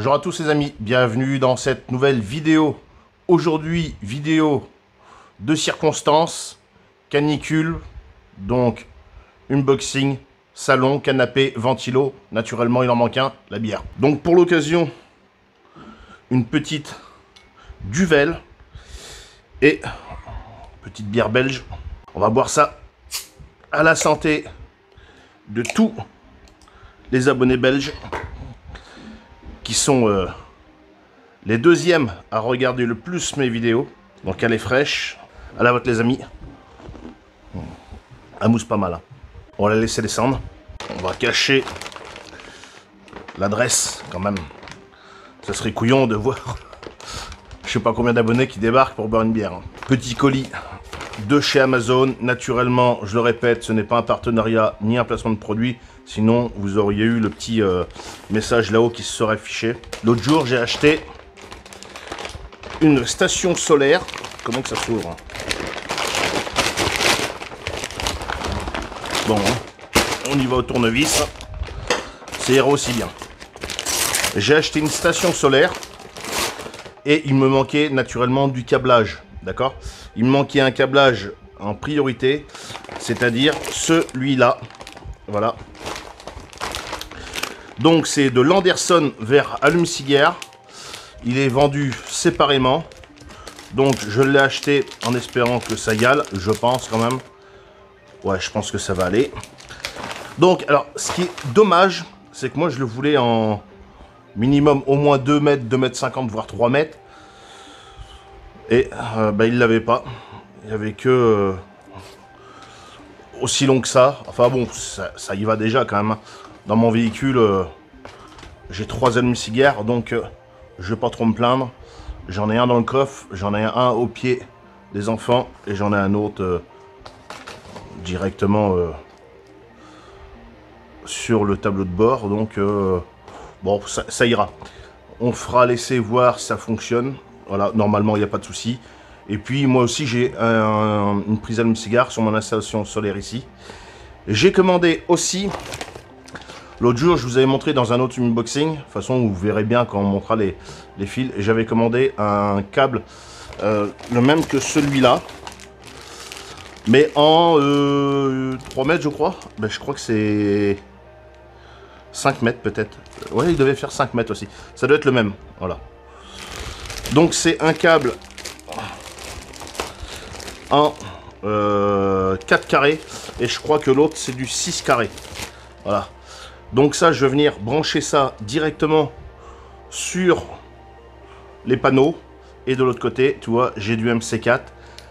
Bonjour à tous les amis, bienvenue dans cette nouvelle vidéo. Aujourd'hui, vidéo de circonstances, canicule, donc unboxing, salon, canapé, ventilo. Naturellement, il en manque un, la bière. Donc pour l'occasion, une petite Duvel et petite bière belge. On va boire ça à la santé de tous les abonnés belges qui sont les deuxièmes à regarder le plus mes vidéos. Donc elle est fraîche. À la vôtre les amis. Elle mousse pas mal. Hein. On va la laisser descendre. On va cacher l'adresse quand même. Ça serait couillon de voir je sais pas combien d'abonnés qui débarquent pour boire une bière. Hein. Petit colis de chez Amazon. Naturellement, je le répète, ce n'est pas un partenariat ni un placement de produit. Sinon, vous auriez eu le petit message là-haut qui se serait affiché. L'autre jour, j'ai acheté une station solaire. Comment que ça s'ouvre? Bon, on y va au tournevis. Ça ira aussi bien. J'ai acheté une station solaire. Et il me manquait naturellement du câblage. D'accord? Il me manquait un câblage en priorité. C'est-à-dire celui-là. Voilà. Donc c'est de l'Anderson vers allume-cigare. Il est vendu séparément. Donc je l'ai acheté en espérant que ça y aille. Je pense quand même. Ouais, je pense que ça va aller. Donc, alors, ce qui est dommage, c'est que moi je le voulais en minimum au moins 2 mètres, 2 mètres 50, voire 3 mètres. Et bah, il ne l'avait pas. Il n'y avait que aussi long que ça. Enfin bon, ça y va déjà quand même. Dans mon véhicule, j'ai 3 allumes-cigares, donc je ne vais pas trop me plaindre. J'en ai un dans le coffre, j'en ai un au pied des enfants, et j'en ai un autre directement sur le tableau de bord. Donc bon, ça ira. On fera l'essai voir si ça fonctionne. Voilà, normalement, il n'y a pas de souci. Et puis, moi aussi, j'ai une prise allume-cigare sur mon installation solaire ici. J'ai commandé aussi, l'autre jour, je vous avais montré dans un autre unboxing. De toute façon, vous verrez bien quand on montrera les fils. J'avais commandé un câble, le même que celui-là. Mais en 3 mètres, je crois. Ben, je crois que c'est 5 mètres peut-être. Ouais, il devait faire 5 mètres aussi. Ça doit être le même. Voilà. Donc c'est un câble en 4 carrés. Et je crois que l'autre c'est du 6 carrés. Voilà. Donc ça, je vais venir brancher ça directement sur les panneaux. Et de l'autre côté, tu vois, j'ai du MC4.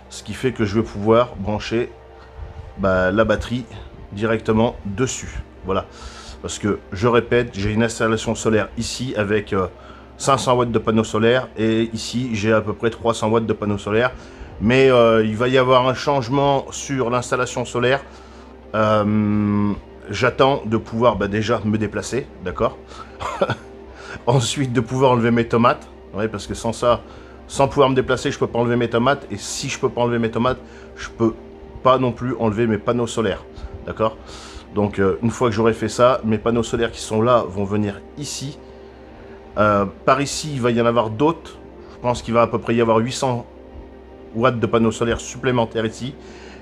Ce qui fait que je vais pouvoir brancher la batterie directement dessus. Voilà. Parce que, je répète, j'ai une installation solaire ici avec 500 watts de panneaux solaires. Et ici, j'ai à peu près 300 watts de panneaux solaires. Mais il va y avoir un changement sur l'installation solaire. J'attends de pouvoir déjà me déplacer. D'accord. Ensuite, de pouvoir enlever mes tomates. Ouais, parce que sans ça... Sans pouvoir me déplacer, je peux pas enlever mes tomates. Et si je peux pas enlever mes tomates, je peux pas non plus enlever mes panneaux solaires. D'accord? Donc, une fois que j'aurai fait ça, mes panneaux solaires qui sont là vont venir ici. Par ici, il va y en avoir d'autres. Je pense qu'il va à peu près y avoir 800 watts de panneaux solaires supplémentaires ici.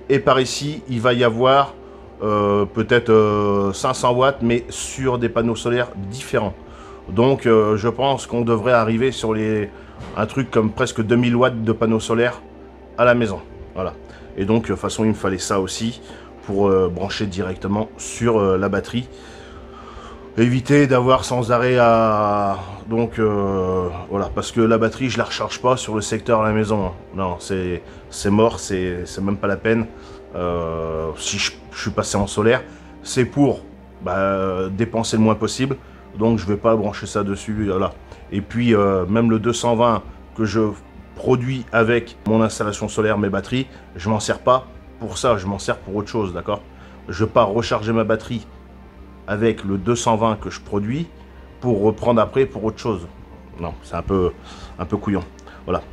Et par ici, il va y avoir peut-être 500 watts, mais sur des panneaux solaires différents. Donc, je pense qu'on devrait arriver sur un truc comme presque 2000 watts de panneaux solaires à la maison. Voilà. Et donc, de toute façon, il me fallait ça aussi pour brancher directement sur la batterie. Éviter d'avoir sans arrêt à... Donc, voilà. Parce que la batterie, je la recharge pas sur le secteur à la maison. Non, c'est mort. C'est même pas la peine. Si je suis passé en solaire, c'est pour dépenser le moins possible. Donc, je vais pas brancher ça dessus. Voilà. Et puis, même le 220 que je produis avec mon installation solaire, mes batteries, je m'en sers pas pour ça, je m'en sers pour autre chose, d'accord? Je vais pas recharger ma batterie avec le 220 que je produis pour reprendre après pour autre chose. Non, c'est un peu couillon. Voilà.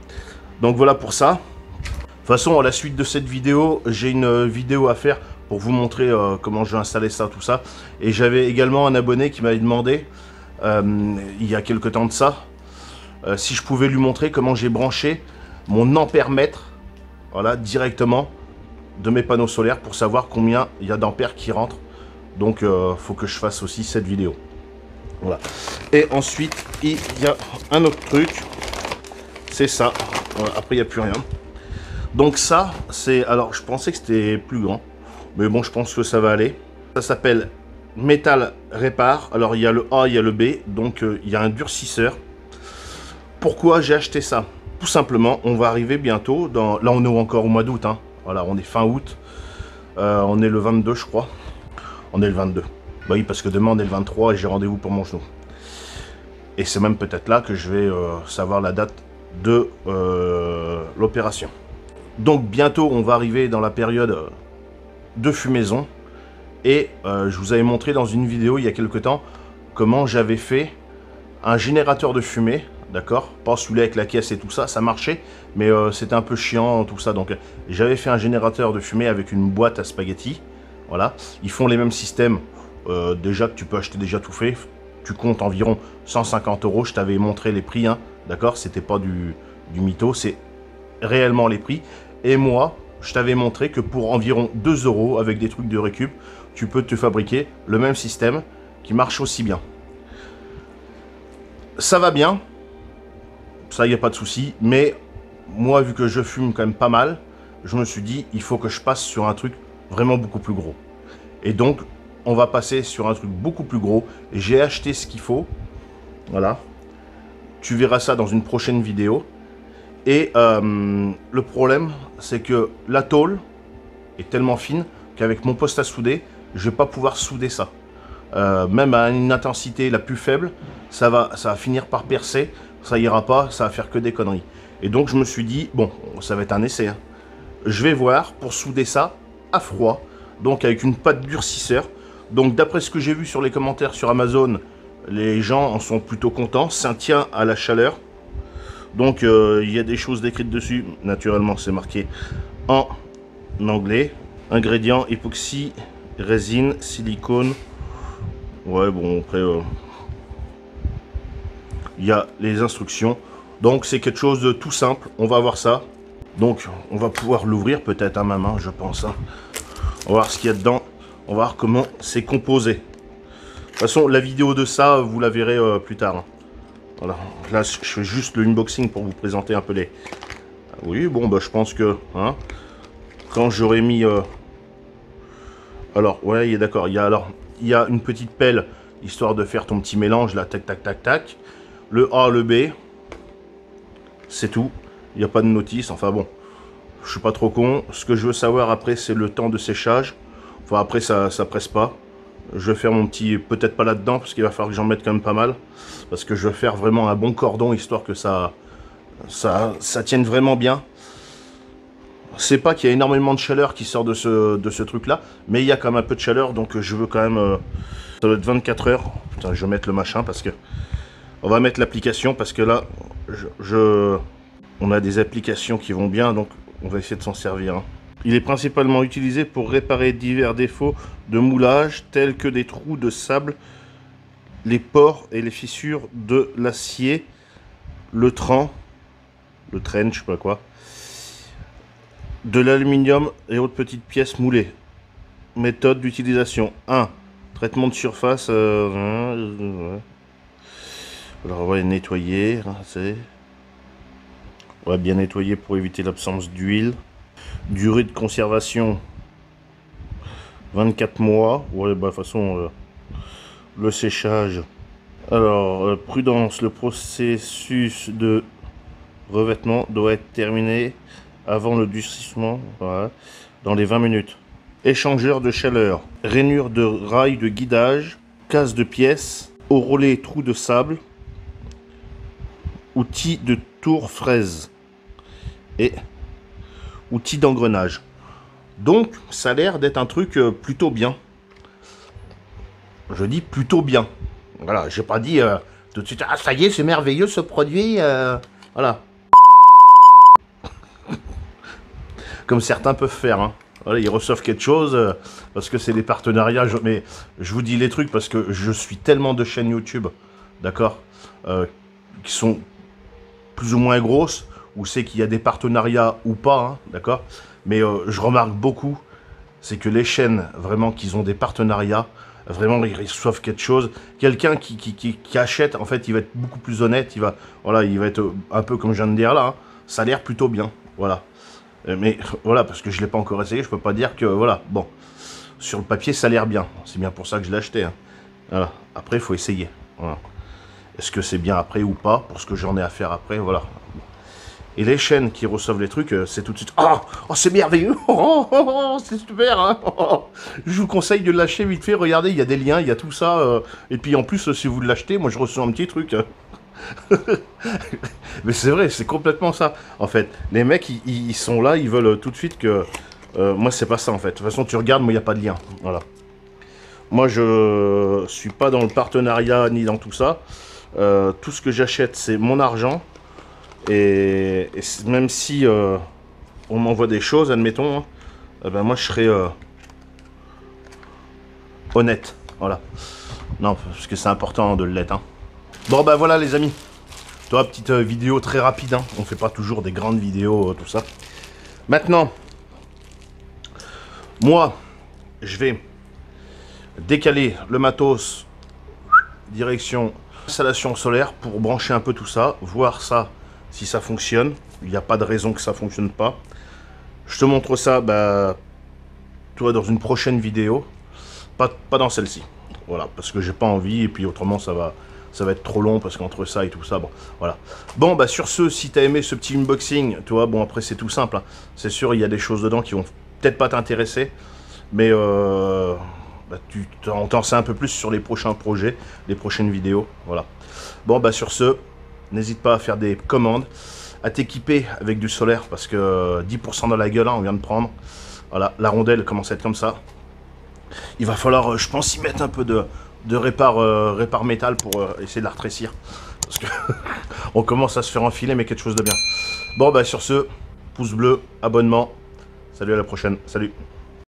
Donc voilà pour ça. De toute façon, à la suite de cette vidéo, j'ai une vidéo à faire pour vous montrer comment je vais installer ça, tout ça. Et j'avais également un abonné qui m'avait demandé il y a quelque temps de ça, si je pouvais lui montrer comment j'ai branché mon ampèremètre, voilà, directement de mes panneaux solaires pour savoir combien il y a d'ampères qui rentrent. Donc faut que je fasse aussi cette vidéo. Voilà. Et ensuite il y a un autre truc, c'est ça. Voilà, après il n'y a plus rien. Donc ça c'est, alors je pensais que c'était plus grand, mais bon je pense que ça va aller. Ça s'appelle Metal Repar. Alors il y a le A, il y a le B, donc il y a un durcisseur. Pourquoi j'ai acheté ça? Tout simplement, on va arriver bientôt dans... Là on est encore au mois d'août, hein. Voilà, on est fin août. On est le 22 je crois. On est le 22. Bah oui, parce que demain on est le 23 et j'ai rendez-vous pour mon genou. Et c'est même peut-être là que je vais savoir la date de l'opération. Donc bientôt on va arriver dans la période de fumaison. Et je vous avais montré dans une vidéo il y a quelques temps comment j'avais fait un générateur de fumée. D'accord, pas celui-là avec la caisse et tout ça, ça marchait, mais c'était un peu chiant tout ça. Donc j'avais fait un générateur de fumée avec une boîte à spaghetti. Voilà, ils font les mêmes systèmes déjà que tu peux acheter déjà tout fait. Tu comptes environ 150 €. Je t'avais montré les prix, hein, d'accord, c'était pas du mytho, c'est réellement les prix. Et moi, je t'avais montré que pour environ 2 € avec des trucs de récup, tu peux te fabriquer le même système qui marche aussi bien. Ça va bien. Ça, il n'y a pas de souci, mais moi, vu que je fume quand même pas mal, je me suis dit, il faut que je passe sur un truc vraiment beaucoup plus gros. Et donc, on va passer sur un truc beaucoup plus gros. J'ai acheté ce qu'il faut. Voilà. Tu verras ça dans une prochaine vidéo. Et le problème, c'est que la tôle est tellement fine qu'avec mon poste à souder, je ne vais pas pouvoir souder ça. Même à une intensité la plus faible, ça va finir par percer. Ça ira pas, ça va faire que des conneries. Et donc je me suis dit, bon, ça va être un essai, hein. Je vais voir pour souder ça à froid, donc avec une pâte durcisseur. Donc d'après ce que j'ai vu sur les commentaires sur Amazon, les gens en sont plutôt contents, ça tient à la chaleur. Donc il y a des choses décrites dessus, naturellement c'est marqué en anglais. Ingrédients, époxy, résine, silicone. Ouais bon après... il y a les instructions, donc c'est quelque chose de tout simple, on va voir ça. Donc on va pouvoir l'ouvrir peut-être à ma main, je pense, hein. On va voir ce qu'il y a dedans, on va voir comment c'est composé. De toute façon la vidéo de ça vous la verrez plus tard, hein. Voilà, là je fais juste le unboxing pour vous présenter un peu les... Oui bon bah je pense que hein, quand j'aurai mis... Alors ouais il est d'accord, il y a une petite pelle histoire de faire ton petit mélange là, tac tac tac tac. Le A, le B, c'est tout. Il n'y a pas de notice. Enfin bon, je suis pas trop con. Ce que je veux savoir après, c'est le temps de séchage. Enfin après, ça presse pas. Je vais faire mon petit... Peut-être pas là-dedans, parce qu'il va falloir que j'en mette quand même pas mal. Parce que je vais faire vraiment un bon cordon, histoire que ça tienne vraiment bien. C'est pas qu'il y a énormément de chaleur qui sort de ce truc-là. Mais il y a quand même un peu de chaleur, donc je veux quand même... ça doit être 24 heures. Putain, je vais mettre le machin, parce que... On va mettre l'application parce que là, on a des applications qui vont bien, donc on va essayer de s'en servir, hein. Il est principalement utilisé pour réparer divers défauts de moulage, tels que des trous de sable, les pores et les fissures de l'acier, le train, je sais pas quoi, de l'aluminium et autres petites pièces moulées. Méthode d'utilisation 1. Traitement de surface... Alors on va les nettoyer, rincer. On va bien nettoyer pour éviter l'absence d'huile. Durée de conservation 24 mois. Ouais bah de toute façon le séchage. Alors prudence, le processus de revêtement doit être terminé avant le durcissement, voilà, dans les 20 minutes. Échangeur de chaleur, rainure de rails de guidage, casse de pièces, au relais trou de sable. Outils de tour fraise et outils d'engrenage. Donc ça a l'air d'être un truc plutôt bien. Je dis plutôt bien. Voilà, j'ai pas dit tout de suite, ah ça y est, c'est merveilleux ce produit. Voilà. Comme certains peuvent faire, hein. Voilà, ils reçoivent quelque chose parce que c'est des partenariats. Mais je vous dis les trucs parce que je suis tellement de chaînes YouTube d'accord, qui sont plus ou moins grosses, où c'est qu'il y a des partenariats ou pas, hein, d'accord. Mais je remarque beaucoup, c'est que les chaînes, vraiment, qui ont des partenariats, vraiment, ils reçoivent quelque chose. Quelqu'un qui achète, en fait, il va être beaucoup plus honnête, voilà, il va être un peu comme je viens de dire là, hein, ça a l'air plutôt bien, voilà. Mais voilà, parce que je ne l'ai pas encore essayé, je peux pas dire que, voilà, bon, sur le papier, ça a l'air bien. C'est bien pour ça que je l'ai acheté, hein. Voilà. Après, il faut essayer, voilà. Est-ce que c'est bien après ou pas, pour ce que j'en ai à faire après, voilà. Et les chaînes qui reçoivent les trucs, c'est tout de suite « Oh, oh c'est merveilleux, c'est super, hein. Je vous conseille de lâcher vite fait, regardez, il y a des liens, il y a tout ça. Et puis en plus, si vous l'achetez, moi je reçois un petit truc. » Mais c'est vrai, c'est complètement ça. En fait, les mecs, ils sont là, ils veulent tout de suite que... moi, c'est pas ça, en fait. De toute façon, tu regardes, moi, il n'y a pas de lien. Voilà. Moi, je suis pas dans le partenariat, ni dans tout ça. Tout ce que j'achète, c'est mon argent. Et même si on m'envoie des choses, admettons, hein, ben moi, je serai honnête. Voilà. Non, parce que c'est important de l'être, hein. Bon, ben voilà, les amis. Toi, petite vidéo très rapide, hein. On fait pas toujours des grandes vidéos, tout ça. Maintenant, moi, je vais décaler le matos, direction installation solaire, pour brancher un peu tout ça, voir ça, si ça fonctionne. Il n'y a pas de raison que ça fonctionne pas. Je te montre ça, bah, toi, dans une prochaine vidéo. Pas dans celle-ci. Voilà, parce que j'ai pas envie, et puis autrement, ça va être trop long, parce qu'entre ça et tout ça, bon, voilà. Bon, bah, sur ce, si t'as aimé ce petit unboxing, tu vois, bon, après, c'est tout simple, hein. C'est sûr, il y a des choses dedans qui vont peut-être pas t'intéresser, mais bah, tu t'en sais un peu plus sur les prochains projets, les prochaines vidéos, voilà. Bon, bah, sur ce, n'hésite pas à faire des commandes, à t'équiper avec du solaire, parce que 10% dans la gueule, hein, on vient de prendre. Voilà, la rondelle commence à être comme ça. Il va falloir, je pense, y mettre un peu de répar métal pour essayer de la rétrécir. Parce que on commence à se faire enfiler, mais quelque chose de bien. Bon, bah sur ce, pouce bleu, abonnement. Salut, à la prochaine. Salut.